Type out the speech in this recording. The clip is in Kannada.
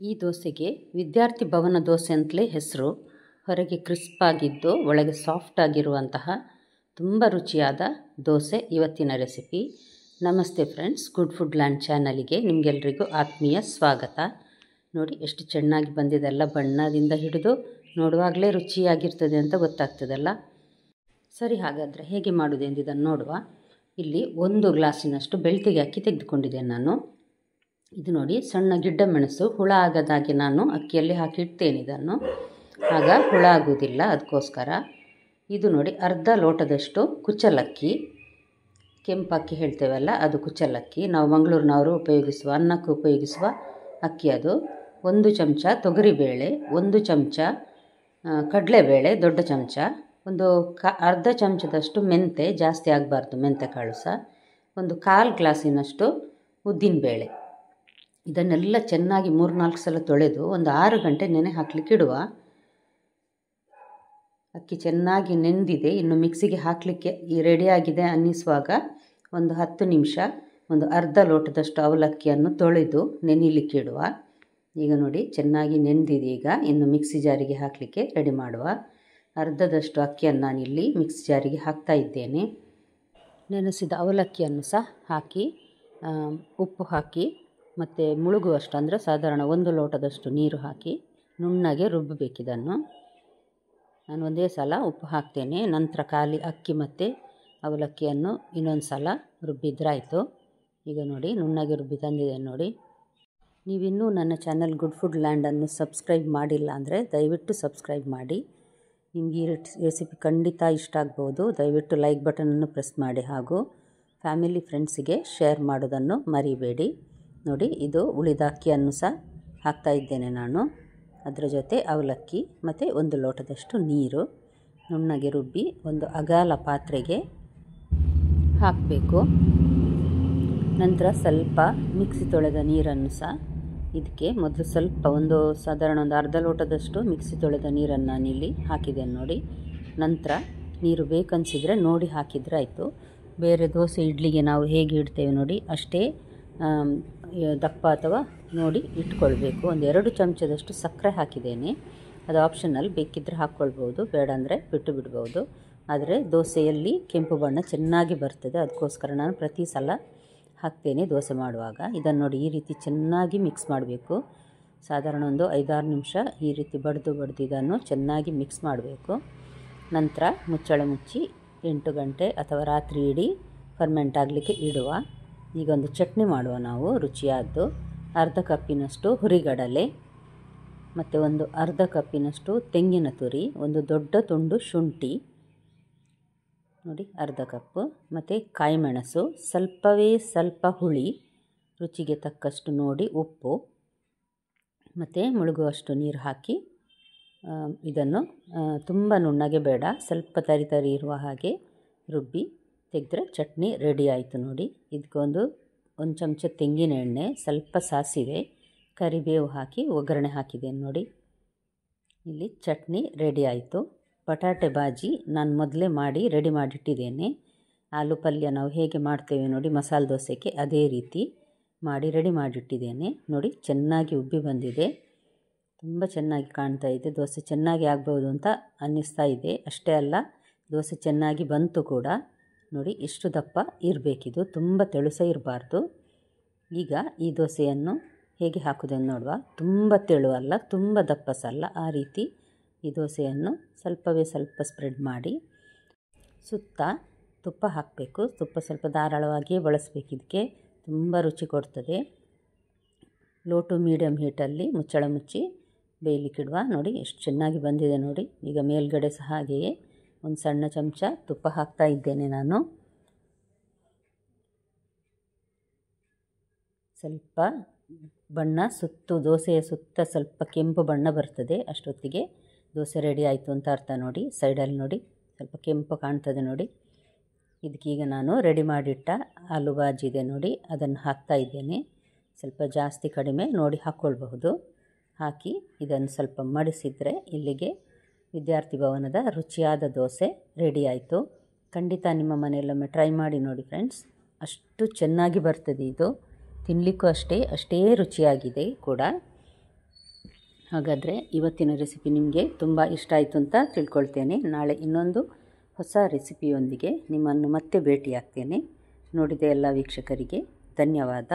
ಈ ದೋಸೆಗೆ ವಿದ್ಯಾರ್ಥಿ ಭವನ ದೋಸೆ ಅಂತಲೇ ಹೆಸರು. ಹೊರಗೆ ಕ್ರಿಸ್ಪ್ ಆಗಿದ್ದು ಒಳಗೆ ಸಾಫ್ಟ್ ಆಗಿರುವಂತಹ ತುಂಬ ರುಚಿಯಾದ ದೋಸೆ ಇವತ್ತಿನ ರೆಸಿಪಿ. ನಮಸ್ತೆ ಫ್ರೆಂಡ್ಸ್, ಗುಡ್ ಫುಡ್ ಲ್ಯಾಂಡ್ ಚಾನಲಿಗೆ ನಿಮಗೆಲ್ರಿಗೂ ಆತ್ಮೀಯ ಸ್ವಾಗತ. ನೋಡಿ ಎಷ್ಟು ಚೆನ್ನಾಗಿ ಬಂದಿದೆ ಎಲ್ಲ, ಬಣ್ಣದಿಂದ ಹಿಡಿದು ನೋಡುವಾಗಲೇ ರುಚಿಯಾಗಿರ್ತದೆ ಅಂತ ಗೊತ್ತಾಗ್ತದಲ್ಲ. ಸರಿ, ಹಾಗಾದರೆ ಹೇಗೆ ಮಾಡೋದು ಎಂದಿದ್ದನ್ನು ನೋಡುವ. ಇಲ್ಲಿ 1 ಗ್ಲಾಸಿನಷ್ಟು ಬೆಳ್ತಿಗೆ ಅಕ್ಕಿ ತೆಗೆದುಕೊಂಡಿದ್ದೇನೆ ನಾನು. ಇದು ನೋಡಿ, ಸಣ್ಣ ಗಿಡ್ಡ ಮೆಣಸು ಹುಳ ಆಗದಾಗೆ ನಾನು ಅಕ್ಕಿಯಲ್ಲಿ ಹಾಕಿಡ್ತೇನೆ ಇದನ್ನು, ಆಗ ಹುಳ ಆಗುವುದಿಲ್ಲ, ಅದಕ್ಕೋಸ್ಕರ. ಇದು ನೋಡಿ, ಅರ್ಧ ಲೋಟದಷ್ಟು ಕುಚ್ಚಲಕ್ಕಿ, ಕೆಂಪಕ್ಕಿ ಹೇಳ್ತೇವಲ್ಲ ಅದು ಕುಚ್ಚಲಕ್ಕಿ. ನಾವು ಮಂಗಳೂರಿನವರು ಉಪಯೋಗಿಸುವ, ಅನ್ನಕ್ಕೆ ಉಪಯೋಗಿಸುವ ಅಕ್ಕಿ ಅದು. 1 ಚಮಚ ತೊಗರಿಬೇಳೆ, 1 ಚಮಚ ಕಡಲೆಬೇಳೆ ದೊಡ್ಡ ಚಮಚ, ಅರ್ಧ ಚಮಚದಷ್ಟು ಮೆಂತೆ, ಜಾಸ್ತಿ ಆಗಬಾರ್ದು ಮೆಂತೆ ಕಾಳು ಸಹ, 1/4 ಗ್ಲಾಸಿನಷ್ಟು ಉದ್ದಿನಬೇಳೆ. ಇದನ್ನೆಲ್ಲ ಚೆನ್ನಾಗಿ 3-4 ಸಲ ತೊಳೆದು 6 ಗಂಟೆ ನೆನೆ ಹಾಕಲಿಕ್ಕೆ ಇಡುವ. ಅಕ್ಕಿ ಚೆನ್ನಾಗಿ ನೆಂದಿದೆ, ಇನ್ನು ಮಿಕ್ಸಿಗೆ ಹಾಕಲಿಕ್ಕೆ ರೆಡಿಯಾಗಿದೆ ಅನ್ನಿಸುವಾಗ 10 ನಿಮಿಷ ಅರ್ಧ ಲೋಟದಷ್ಟು ಅವಲಕ್ಕಿಯನ್ನು ತೊಳೆದು ನೆನೆಯಲಿಕ್ಕೆ ಇಡುವ. ಈಗ ನೋಡಿ ಚೆನ್ನಾಗಿ ನೆಂದಿದೆ. ಈಗ ಇನ್ನು ಮಿಕ್ಸಿ ಜಾರಿಗೆ ಹಾಕಲಿಕ್ಕೆ ರೆಡಿ ಮಾಡುವ. ಅರ್ಧದಷ್ಟು ಅಕ್ಕಿಯನ್ನು ನಾನಿಲ್ಲಿ ಮಿಕ್ಸಿ ಜಾರಿಗೆ ಹಾಕ್ತಾ ಇದ್ದೇನೆ. ನೆನೆಸಿದ ಅವಲಕ್ಕಿಯನ್ನು ಸಹ ಹಾಕಿ, ಉಪ್ಪು ಹಾಕಿ ಮತ್ತು ಮುಳುಗುವಷ್ಟು, ಅಂದರೆ ಸಾಧಾರಣ 1 ಲೋಟದಷ್ಟು ನೀರು ಹಾಕಿ ನುಣ್ಣಗೆ ರುಬ್ಬಬೇಕಿದನ್ನು. ನಾನು ಒಂದೇ ಸಲ ಉಪ್ಪು ಹಾಕ್ತೇನೆ, ನಂತರ ಖಾಲಿ ಅಕ್ಕಿ ಮತ್ತು ಅವಲಕ್ಕಿಯನ್ನು ಇನ್ನೊಂದು ಸಲ ರುಬ್ಬಿದ್ರಾಯಿತು. ಈಗ ನೋಡಿ ನುಣ್ಣಗೆ ರುಬ್ಬಿ ತಂದಿದ್ದೇನೆ ನೋಡಿ. ನೀವಿನ್ನೂ ನನ್ನ ಚಾನಲ್ ಗುಡ್ ಫುಡ್ ಲ್ಯಾಂಡನ್ನು ಸಬ್ಸ್ಕ್ರೈಬ್ ಮಾಡಿಲ್ಲ ಅಂದರೆ ದಯವಿಟ್ಟು ಸಬ್ಸ್ಕ್ರೈಬ್ ಮಾಡಿ. ನಿಮಗೆ ಈ ರೆಸಿಪಿ ಖಂಡಿತ ಇಷ್ಟ ಆಗ್ಬೋದು. ದಯವಿಟ್ಟು ಲೈಕ್ ಬಟನನ್ನು ಪ್ರೆಸ್ ಮಾಡಿ, ಹಾಗೂ ಫ್ಯಾಮಿಲಿ ಫ್ರೆಂಡ್ಸಿಗೆ ಶೇರ್ ಮಾಡೋದನ್ನು ಮರಿಬೇಡಿ. ನೋಡಿ, ಇದು ಉಳಿದ ಅಕ್ಕಿಯನ್ನು ಸಹ ಹಾಕ್ತಾ ಇದ್ದೇನೆ ನಾನು. ಅದರ ಜೊತೆ ಅವಲಕ್ಕಿ ಮತ್ತು 1 ಲೋಟದಷ್ಟು ನೀರು ನುಣ್ಣಗೆ ರುಬ್ಬಿ ಒಂದು ಅಗಲ ಪಾತ್ರೆಗೆ ಹಾಕಬೇಕು. ನಂತರ ಸ್ವಲ್ಪ ಮಿಕ್ಸಿ ತೊಳೆದ ನೀರನ್ನು ಸಹ ಇದಕ್ಕೆ ಮೊದಲು ಸ್ವಲ್ಪ ಸಾಧಾರಣ ಅರ್ಧ ಲೋಟದಷ್ಟು ಮಿಕ್ಸಿ ತೊಳೆದ ನೀರನ್ನು ನಾನಿಲ್ಲಿ ಹಾಕಿದ್ದೇನೆ ನೋಡಿ. ನಂತರ ನೀರು ಬೇಕನ್ನಿಸಿದರೆ ನೋಡಿ ಹಾಕಿದರೆ ಆಯಿತು. ಬೇರೆ ದೋಸೆ ಇಡ್ಲಿಗೆ ನಾವು ಹೇಗೆ ಇಡ್ತೇವೆ ನೋಡಿ ಅಷ್ಟೇ ದಪ್ಪ ಅಥವಾ ನೋಡಿ ಇಟ್ಕೊಳ್ಬೇಕು. 2 ಚಮಚದಷ್ಟು ಸಕ್ಕರೆ ಹಾಕಿದ್ದೇನೆ, ಅದು ಆಪ್ಷನಲ್, ಬೇಕಿದ್ದರೆ ಹಾಕ್ಕೊಳ್ಬೋದು, ಬೇಡ ಅಂದರೆ ಬಿಟ್ಟು ಬಿಡ್ಬೋದು. ಆದರೆ ದೋಸೆಯಲ್ಲಿ ಕೆಂಪು ಬಣ್ಣ ಚೆನ್ನಾಗಿ ಬರ್ತದೆ, ಅದಕ್ಕೋಸ್ಕರ ನಾನು ಪ್ರತಿ ಸಲ ಹಾಕ್ತೇನೆ ದೋಸೆ ಮಾಡುವಾಗ. ಇದನ್ನು ನೋಡಿ ಈ ರೀತಿ ಚೆನ್ನಾಗಿ ಮಿಕ್ಸ್ ಮಾಡಬೇಕು. ಸಾಧಾರಣ 5-6 ನಿಮಿಷ ಈ ರೀತಿ ಬಡ್ದು ಇದನ್ನು ಚೆನ್ನಾಗಿ ಮಿಕ್ಸ್ ಮಾಡಬೇಕು. ನಂತರ ಮುಚ್ಚಳ ಮುಚ್ಚಿ 8 ಗಂಟೆ ಅಥವಾ ರಾತ್ರಿ ಇಡೀ ಫರ್ಮೆಂಟ್ ಆಗಲಿಕ್ಕೆ ಇಡುವ. ಈಗ ಒಂದು ಚಟ್ನಿ ಮಾಡುವ ನಾವು, ರುಚಿಯಾದ್ದು. ಅರ್ಧ ಕಪ್ಪಿನಷ್ಟು ಹುರಿಗಡಲೆ ಮತ್ತು ಅರ್ಧ ಕಪ್ಪಿನಷ್ಟು ತೆಂಗಿನ ತುರಿ, ದೊಡ್ಡ ತುಂಡು ಶುಂಠಿ ನೋಡಿ ಅರ್ಧ ಕಪ್ಪು, ಮತ್ತು ಕಾಯಿ ಮೆಣಸು, ಸ್ವಲ್ಪ ಹುಳಿ, ರುಚಿಗೆ ತಕ್ಕಷ್ಟು ನೋಡಿ ಉಪ್ಪು, ಮತ್ತು ಮುಳುಗುವಷ್ಟು ನೀರು ಹಾಕಿ ಇದನ್ನು ತುಂಬ ನುಣ್ಣಗೆ ಬೇಡ, ಸ್ವಲ್ಪ ತರಿ ಇರುವ ಹಾಗೆ ರುಬ್ಬಿ ತೆಗೆದ್ರೆ ಚಟ್ನಿ ರೆಡಿ ಆಯಿತು ನೋಡಿ. ಇದಕ್ಕೆ 1 ಚಮಚ ತೆಂಗಿನ ಎಣ್ಣೆ, ಸ್ವಲ್ಪ ಸಾಸಿವೆ, ಕರಿಬೇವು ಹಾಕಿ ಒಗ್ಗರಣೆ ಹಾಕಿದ್ದೇನೆ ನೋಡಿ. ಇಲ್ಲಿ ಚಟ್ನಿ ರೆಡಿ ಆಯಿತು. ಬಟಾಟೆ ಬಾಜಿ ನಾನು ಮೊದಲೇ ಮಾಡಿ ರೆಡಿ ಮಾಡಿಟ್ಟಿದ್ದೇನೆ. ಆಲೂ ಪಲ್ಯ ನಾವು ಹೇಗೆ ಮಾಡ್ತೇವೆ ನೋಡಿ ಮಸಾಲೆ ದೋಸೆಗೆ, ಅದೇ ರೀತಿ ಮಾಡಿ ರೆಡಿ ಮಾಡಿಟ್ಟಿದ್ದೇನೆ ನೋಡಿ. ಚೆನ್ನಾಗಿ ಉಬ್ಬಿ ಬಂದಿದೆ, ತುಂಬ ಚೆನ್ನಾಗಿ ಕಾಣ್ತಾ ಇದೆ. ದೋಸೆ ಚೆನ್ನಾಗಿ ಆಗ್ಬೋದು ಅಂತ ಅನ್ನಿಸ್ತಾ ಇದೆ. ಅಷ್ಟೇ ಅಲ್ಲ, ದೋಸೆ ಚೆನ್ನಾಗಿ ಬಂತು ಕೂಡ ನೋಡಿ. ಇಷ್ಟು ದಪ್ಪ ಇರಬೇಕಿದು, ತುಂಬ ತೆಳುಸ ಇರಬಾರ್ದು. ಈಗ ಈ ದೋಸೆಯನ್ನು ಹೇಗೆ ಹಾಕೋದನ್ನು ನೋಡುವ. ತುಂಬ ತೆಳುವಲ್ಲ, ತುಂಬ ದಪ್ಪಸಲ್ಲ, ಆ ರೀತಿ ಈ ದೋಸೆಯನ್ನು ಸ್ವಲ್ಪ ಸ್ಪ್ರೆಡ್ ಮಾಡಿ ಸುತ್ತ ತುಪ್ಪ ಹಾಕಬೇಕು. ತುಪ್ಪ ಸ್ವಲ್ಪ ಧಾರಾಳವಾಗಿಯೇ ಬಳಸಬೇಕು, ಇದಕ್ಕೆ ತುಂಬ ರುಚಿ ಕೊಡ್ತದೆ. ಲೋ ಟು ಮೀಡಿಯಮ್ ಹೀಟಲ್ಲಿ ಮುಚ್ಚಳ ಮುಚ್ಚಿ ಬೇಯಲಿಕ್ಕಿಡುವ. ನೋಡಿ ಎಷ್ಟು ಚೆನ್ನಾಗಿ ಬಂದಿದೆ ನೋಡಿ. ಈಗ ಮೇಲ್ಗಡೆ ಸಹ ಹಾಗೆಯೇ 1 ಸಣ್ಣ ಚಮಚ ತುಪ್ಪ ಹಾಕ್ತಾ ಇದ್ದೇನೆ ನಾನು. ಸ್ವಲ್ಪ ಬಣ್ಣ ದೋಸೆಯ ಸುತ್ತ ಸ್ವಲ್ಪ ಕೆಂಪು ಬಣ್ಣ ಬರ್ತದೆ, ಅಷ್ಟೊತ್ತಿಗೆ ದೋಸೆ ರೆಡಿ ಆಯಿತು ಅಂತ ಅರ್ಥ ನೋಡಿ. ಸೈಡಲ್ಲಿ ನೋಡಿ ಸ್ವಲ್ಪ ಕೆಂಪು ಕಾಣ್ತದೆ ನೋಡಿ. ಇದಕ್ಕೀಗ ನಾನು ರೆಡಿ ಮಾಡಿಟ್ಟ ಆಲೂ ಬಾಜಿ ಇದೆ ನೋಡಿ, ಅದನ್ನು ಹಾಕ್ತಾ ಇದ್ದೇನೆ. ಸ್ವಲ್ಪ ಜಾಸ್ತಿ ಕಡಿಮೆ ನೋಡಿ ಹಾಕ್ಕೊಳ್ಬಹುದು. ಹಾಕಿ ಇದನ್ನು ಸ್ವಲ್ಪ ಮಡಿಸಿದರೆ ಇಲ್ಲಿಗೆ ವಿದ್ಯಾರ್ಥಿ ಭವನದ ರುಚಿಯಾದ ದೋಸೆ ರೆಡಿ ಆಯಿತು. ಖಂಡಿತ ನಿಮ್ಮ ಮನೆಯಲ್ಲೊಮ್ಮೆ ಟ್ರೈ ಮಾಡಿ ನೋಡಿ ಫ್ರೆಂಡ್ಸ್, ಅಷ್ಟು ಚೆನ್ನಾಗಿ ಬರ್ತದೆ ಇದು. ತಿನ್ನಲಿಕ್ಕೂ ಅಷ್ಟೇ ರುಚಿಯಾಗಿದೆ ಕೂಡ. ಹಾಗಾದರೆ ಇವತ್ತಿನ ರೆಸಿಪಿ ನಿಮಗೆ ತುಂಬ ಇಷ್ಟ ಆಯಿತು ಅಂತ ತಿಳ್ಕೊಳ್ತೇನೆ. ನಾಳೆ ಇನ್ನೊಂದು ಹೊಸ ರೆಸಿಪಿಯೊಂದಿಗೆ ನಿಮ್ಮನ್ನು ಮತ್ತೆ ಭೇಟಿಯಾಗ್ತೇನೆ. ನೋಡಿದ ಎಲ್ಲ ವೀಕ್ಷಕರಿಗೆ ಧನ್ಯವಾದ.